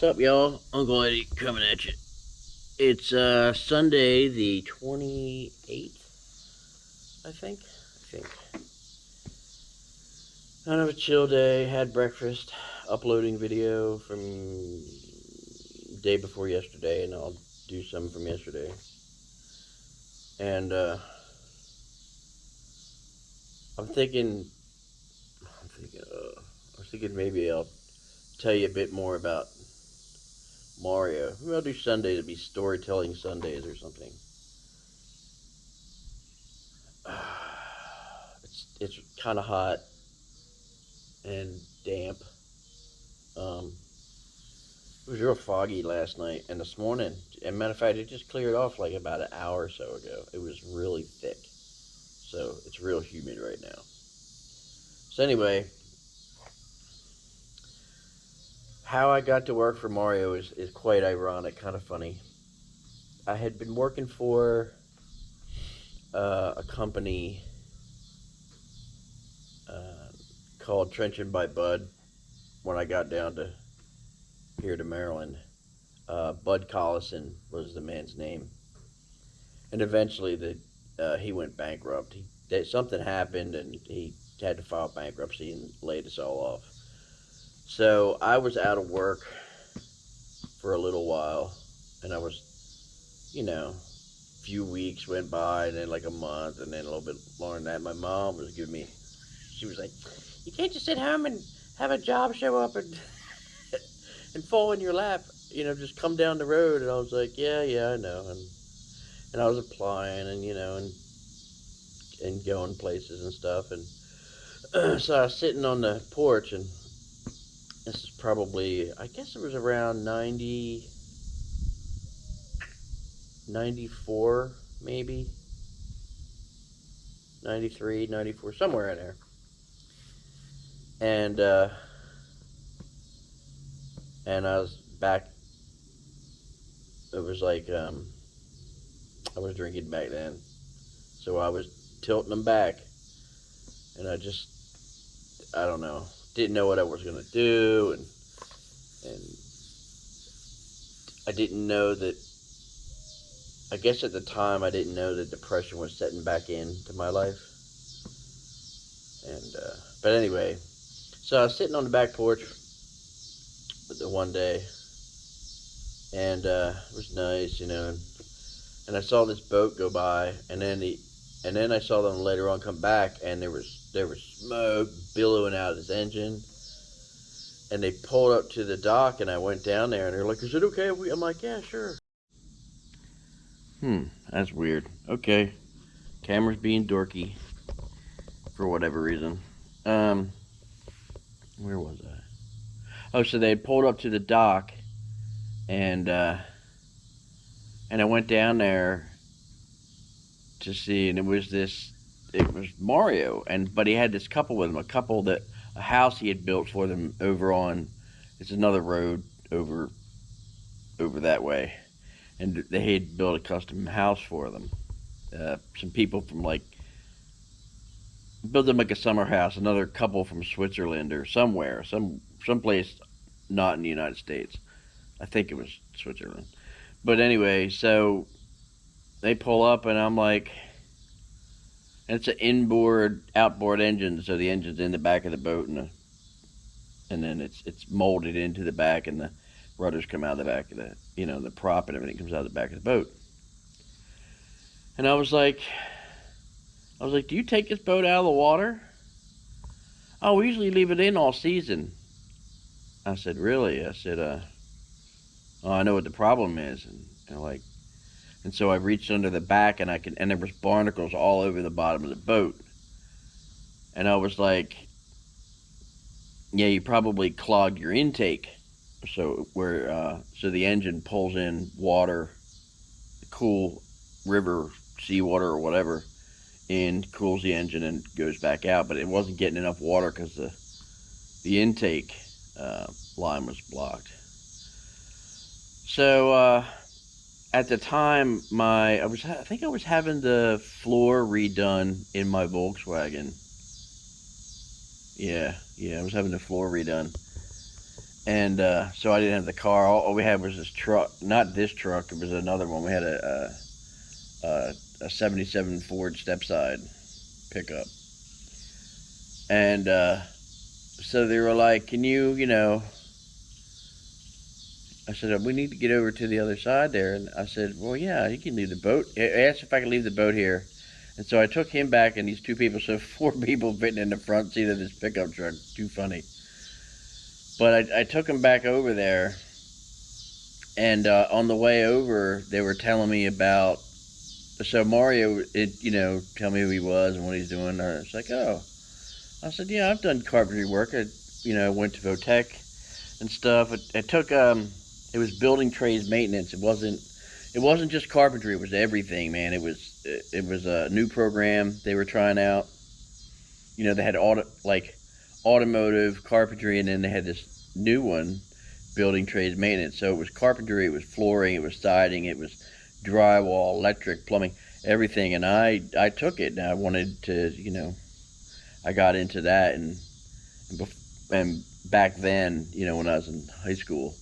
What's up, y'all? Uncle Eddie coming at you. It's Sunday the 28th, I think. Kind of a chill day. Had breakfast, uploading video from day before yesterday, and I'll do some from yesterday. And I'm thinking, I was thinking maybe I'll tell you a bit more about Mario. Maybe I'll do Sunday to be storytelling Sundays or something. It's kind of hot and damp. Um, it was real foggy last night and this morning. As a matter of fact, it just cleared off like about an hour or so ago. It was really thick, so it's real humid right now. So anyway, how I got to work for Mario is quite ironic, kind of funny. I had been working for a company called Trenching by Bud when I got down to here to Maryland. Bud Collison was the man's name, and eventually he went bankrupt. Something happened, and he had to file bankruptcy and laid us all off. So I was out of work for a little while, and I was, a few weeks went by, and then like a month, and then a little bit longer than that. My mom was giving me, she was like, "You can't just sit home and have a job show up and and fall in your lap. Just come down the road." And I was like, "Yeah, I know." And I was applying, and and going places and stuff. And so I was sitting on the porch, and this is probably, I guess it was around 94, maybe 93, 94, somewhere in there. And I was back. It was like I was drinking back then, so I was tilting them back, and I don't know, didn't know what I was gonna do, and I didn't know that. I guess at the time I didn't know that depression was setting back into my life, and but anyway, so I was sitting on the back porch the one day, and it was nice, and I saw this boat go by, and then I saw them later on come back, and there was smoke billowing out of this engine, and they pulled up to the dock, and I went down there, and they're like, "Is it okay?" I'm like, "Yeah, sure." That's weird. Okay, camera's being dorky for whatever reason. Where was I? Oh, so they had pulled up to the dock, and I went down there to see, and it was Mario, but he had this couple with him, a house he had built for them over on, it's another road over that way, and they had built a custom house for them. Some people from built them like a summer house. Another couple from Switzerland or somewhere, someplace not in the United States. I think it was Switzerland. But anyway, so they pull up, and I'm like, and it's an outboard engine, so the engine's in the back of the boat, and then it's molded into the back, and the rudders come out of the back of the prop and everything comes out of the back of the boat. And I was like, "Do you take this boat out of the water?" "Oh, we usually leave it in all season." I said, "Really?" I said, "Oh, I know what the problem is." And so I reached under the back, and there was barnacles all over the bottom of the boat. And I was like, "Yeah, you probably clogged your intake, so the engine pulls in water, cool river seawater or whatever, and cools the engine and goes back out. But it wasn't getting enough water because the intake line was blocked." So at the time, I think I was having the floor redone in my Volkswagen. Yeah, I was having the floor redone, And so I didn't have the car. All we had was this truck. Not this truck. It was another one. We had a '77 Ford stepside pickup. And so they were like, "Can you, I said, we need to get over to the other side there. And I said, well, yeah, you can leave the boat. I asked if I could leave the boat here. And so I took him back and these two people, so four people fitting in the front seat of this pickup truck. Too funny. But I took him back over there. And on the way over, they were telling me about. So Mario, tell me who he was and what he's doing. I was like, oh. I said, yeah, I've done carpentry work. Went to Votech and stuff. It took it was building trades maintenance. It wasn't just carpentry. It was everything, man. It was a new program they were trying out. They had automotive carpentry, and then they had this new one, building trades maintenance. So it was carpentry, it was flooring, it was siding, it was drywall, electric, plumbing, everything. And I took it, and I wanted to, I got into that, and back then, when I was in high school,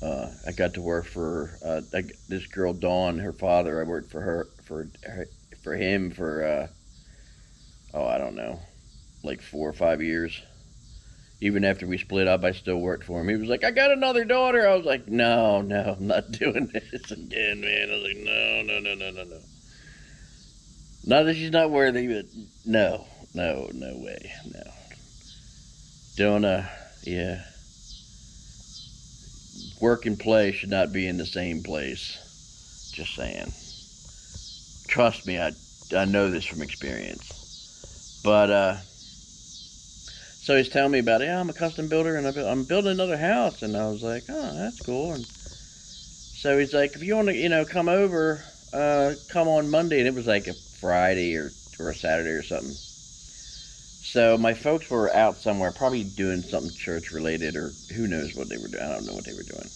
I got to work for this girl Dawn, her father. I worked for him for I don't know, like 4 or 5 years. Even after we split up, I still worked for him. He was like, "I got another daughter." I was like, "No, no, I'm not doing this again, man." I was like, "No, no, no, no, no, no." Not that she's not worthy, but no, no, no way, no. Don't yeah. Work and play should not be in the same place. Just saying. Trust me, I know this from experience. But so he's telling me about it. Yeah, I'm a custom builder, and I'm building another house. And I was like, oh, that's cool. And so he's like, if you want to, come over, come on Monday. And it was like a Friday or a Saturday or something. So my folks were out somewhere, probably doing something church related, or who knows what they were doing. I don't know what they were doing.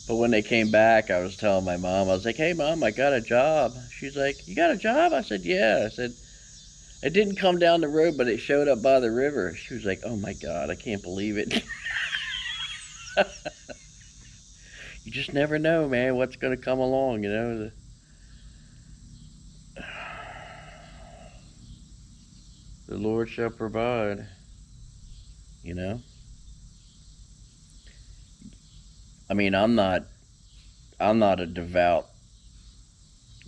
But when they came back, I was telling my mom, I was like, hey, Mom, I got a job. She's like, you got a job? I said, yeah. I said, it didn't come down the road, but it showed up by the river. She was like, oh my God, I can't believe it. You just never know, man, what's going to come along, The Lord shall provide, you know? I mean, I'm not a devout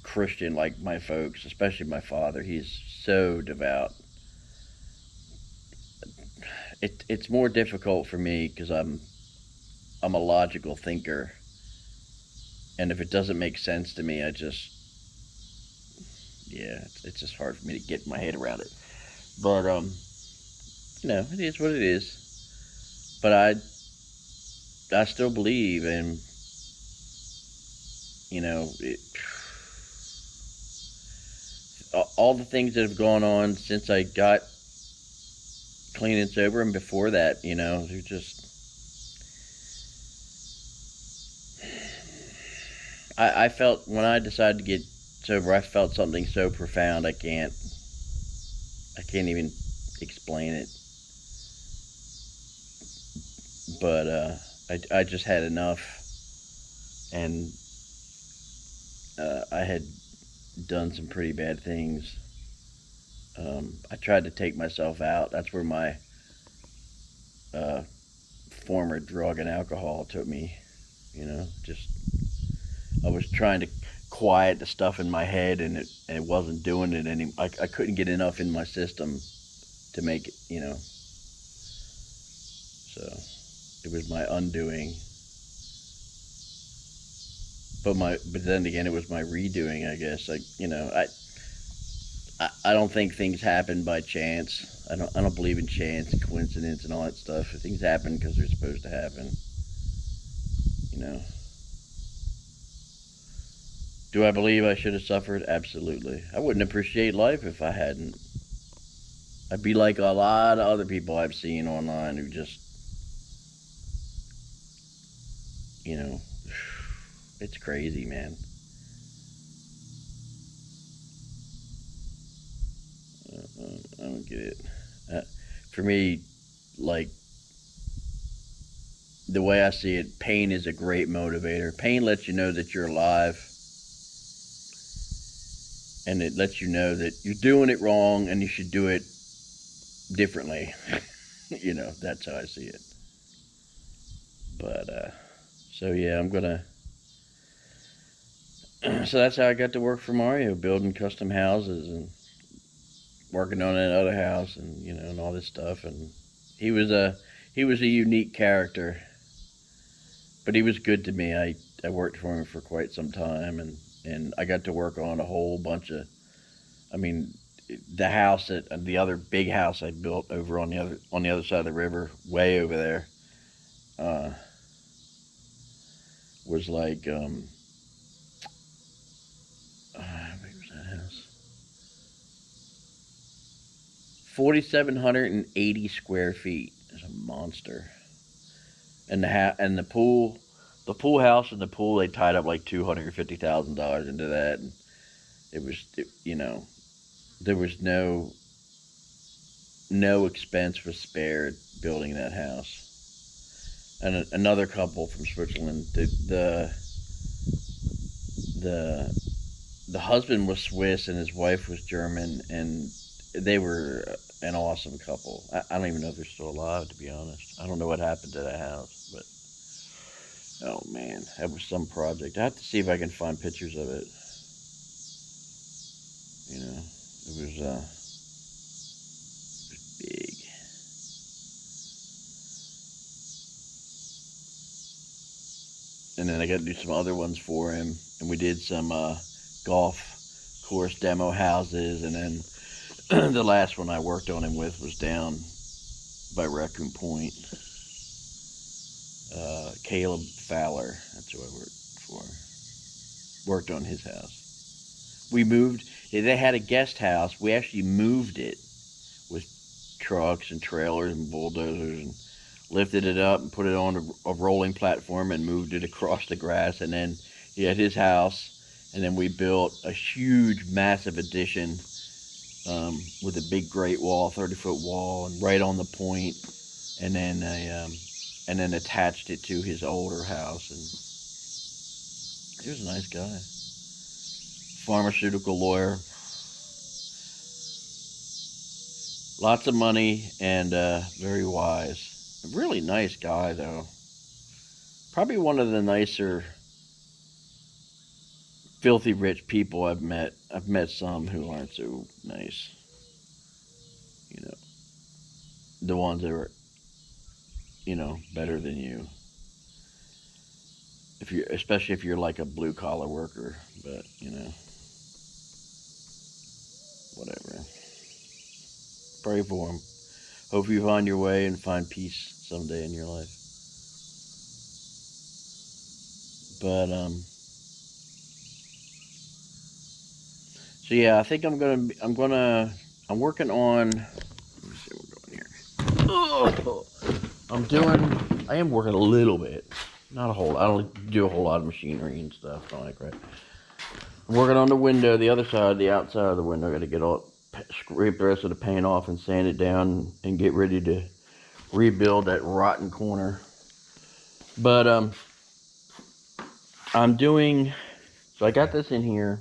Christian like my folks, especially my father. He's so devout. It's more difficult for me because I'm a logical thinker, and if it doesn't make sense to me, it's just hard for me to get my head around it. But it is what it is. But I still believe, and it, all the things that have gone on since I got clean and sober, and before that, they're just. I felt when I decided to get sober, I felt something so profound I can't even explain it. But I just had enough, and I had done some pretty bad things. I tried to take myself out. That's where my uh, former drug and alcohol took me. Just I was trying to quiet the stuff in my head, and it wasn't doing it anymore. I couldn't get enough in my system to make it. So it was my undoing. But then again, it was my redoing. I guess. I don't think things happen by chance. I don't believe in chance and coincidence and all that stuff. Things happen because they're supposed to happen. You know. Do I believe I should have suffered? Absolutely. I wouldn't appreciate life if I hadn't. I'd be like a lot of other people I've seen online who just, you know, it's crazy, man. I don't get it. Uh, for me, like, the way I see it, pain is a great motivator. Pain lets you know that you're alive, and it lets you know that you're doing it wrong and you should do it differently. That's how I see it. But so yeah, I'm gonna. So that's how I got to work for Mario, building custom houses and working on that other house, and and all this stuff. And he was a he was a unique character, but he was good to me. I worked for him for quite some time, and I got to work on a whole bunch of. I mean, the house that the other big house I built over on the other side of the river, way over there, uh, was like what was that house? 4,780 square feet. It's a monster. And the pool house and the pool, they tied up like $250,000 into that, and there was no expense was spared building that house. And another couple from Switzerland, the husband was Swiss and his wife was German, and they were an awesome couple. I don't even know if they're still alive, to be honest. I don't know what happened to that house, but oh man, that was some project. I have to see if I can find pictures of it. It was big. And then I got to do some other ones for him, and we did some golf course demo houses, and then the last one I worked on him with was down by Raccoon Point. Caleb Fowler, that's who I worked for. Worked on his house. We moved. They had a guest house. We actually moved it with trucks and trailers and bulldozers, and lifted it up and put it on a rolling platform and moved it across the grass. And then he had his house, and then we built a huge, massive addition with a big Great Wall, 30-foot wall, and right on the point, and then attached it to his older house. And he was a nice guy, pharmaceutical lawyer, lots of money, and very wise. A really nice guy, though. Probably one of the nicer, filthy rich people I've met. I've met some who aren't so nice. The ones that are, better than you. Especially if you're like a blue collar worker, but whatever. Pray for them. Hope you find your way and find peace someday in your life. But so yeah, I think I'm working on. Let me see what we're doing here. Oh, I am working a little bit, not a whole. I don't do a whole lot of machinery and stuff. I don't like that. I'm working on the window, the other side, the outside of the window. I got to get scrape the rest of the paint off and sand it down and get ready to rebuild that rotten corner. But I'm doing. So I got this in here,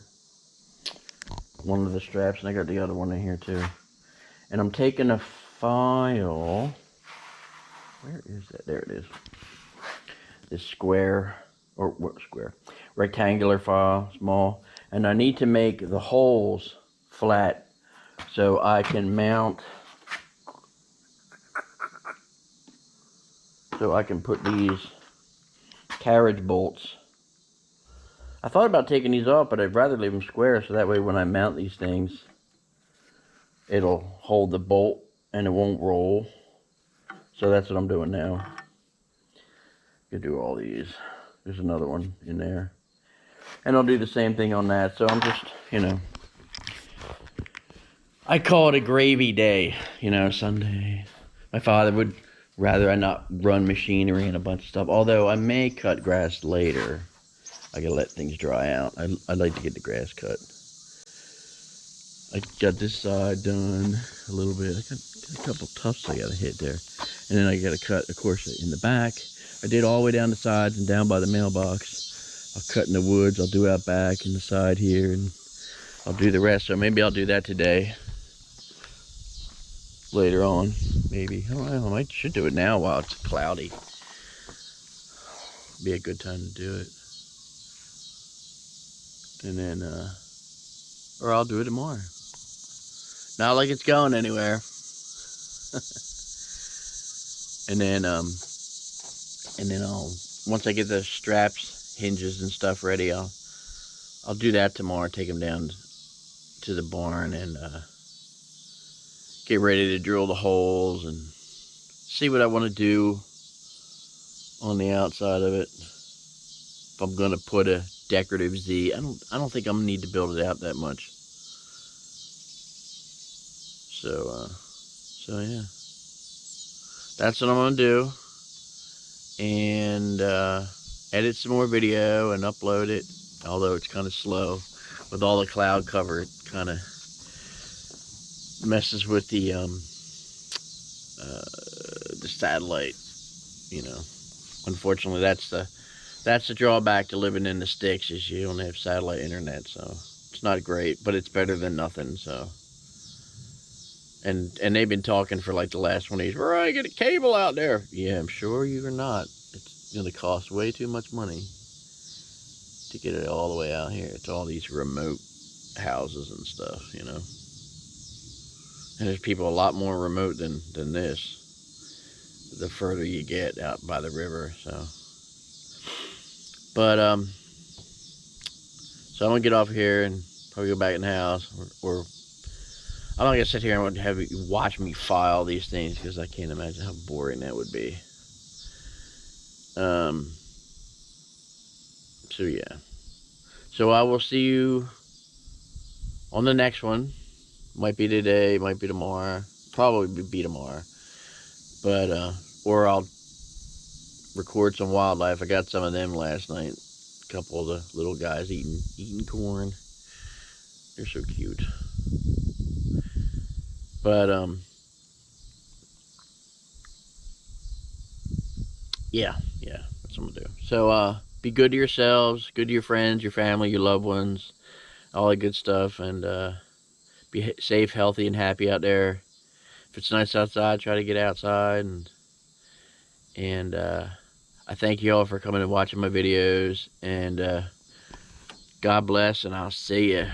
one of the straps, and I got the other one in here too. And I'm taking a file. Where is that? There it is. This rectangular file, small. And I need to make the holes flat so I can mount, so I can put these carriage bolts. I thought about taking these off, but I'd rather leave them square so that way when I mount these things, it'll hold the bolt and it won't roll. So that's what I'm doing now. Gonna do all these. There's another one in there. And I'll do the same thing on that. So I'm just, I call it a gravy day, Sunday. My father would rather I not run machinery and a bunch of stuff. Although I may cut grass later. I gotta let things dry out. I'd like to get the grass cut. I got this side done a little bit. I got a couple tufts I gotta hit there. And then I gotta cut, of course, in the back. I did all the way down the sides and down by the mailbox. I'll cut in the woods. I'll do out back in the side here, and I'll do the rest. So maybe I'll do that today. Later on, maybe. I don't know. I should do it now while it's cloudy. Be a good time to do it. And then, or I'll do it tomorrow. Not like it's going anywhere. And then I'll, once I get the straps, hinges and stuff ready, I'll do that tomorrow. Take them down to the barn and get ready to drill the holes and see what I want to do on the outside of it. If I'm gonna put a decorative Z, I don't think I'm gonna need to build it out that much. So yeah, that's what I'm gonna do, and edit some more video and upload it. Although it's kind of slow with all the cloud cover, it kind of messes with the satellite. You know, unfortunately, that's the drawback to living in the sticks, is you don't have satellite internet, so it's not great, but it's better than nothing. So, and they've been talking for like the last 20 years. We're gonna get a cable out there. Yeah, I'm sure you're not. It's gonna cost way too much money to get it all the way out here. It's all these remote houses and stuff, you know. And there's people a lot more remote than this. The further you get out by the river, so. But so I'm gonna get off here and probably go back in the house, or I'm not gonna sit here and have you watch me file these things, because I can't imagine how boring that would be. So yeah. So I will see you on the next one. Might be today, might be tomorrow. Probably be tomorrow. But or I'll record some wildlife. I got some of them last night. A couple of the little guys eating corn. They're so cute. But yeah, that's what I'm gonna do. So be good to yourselves, good to your friends, your family, your loved ones, all that good stuff, and be safe, healthy, and happy out there. If it's nice outside, try to get outside, and I thank you all for coming and watching my videos, and God bless, and I'll see you.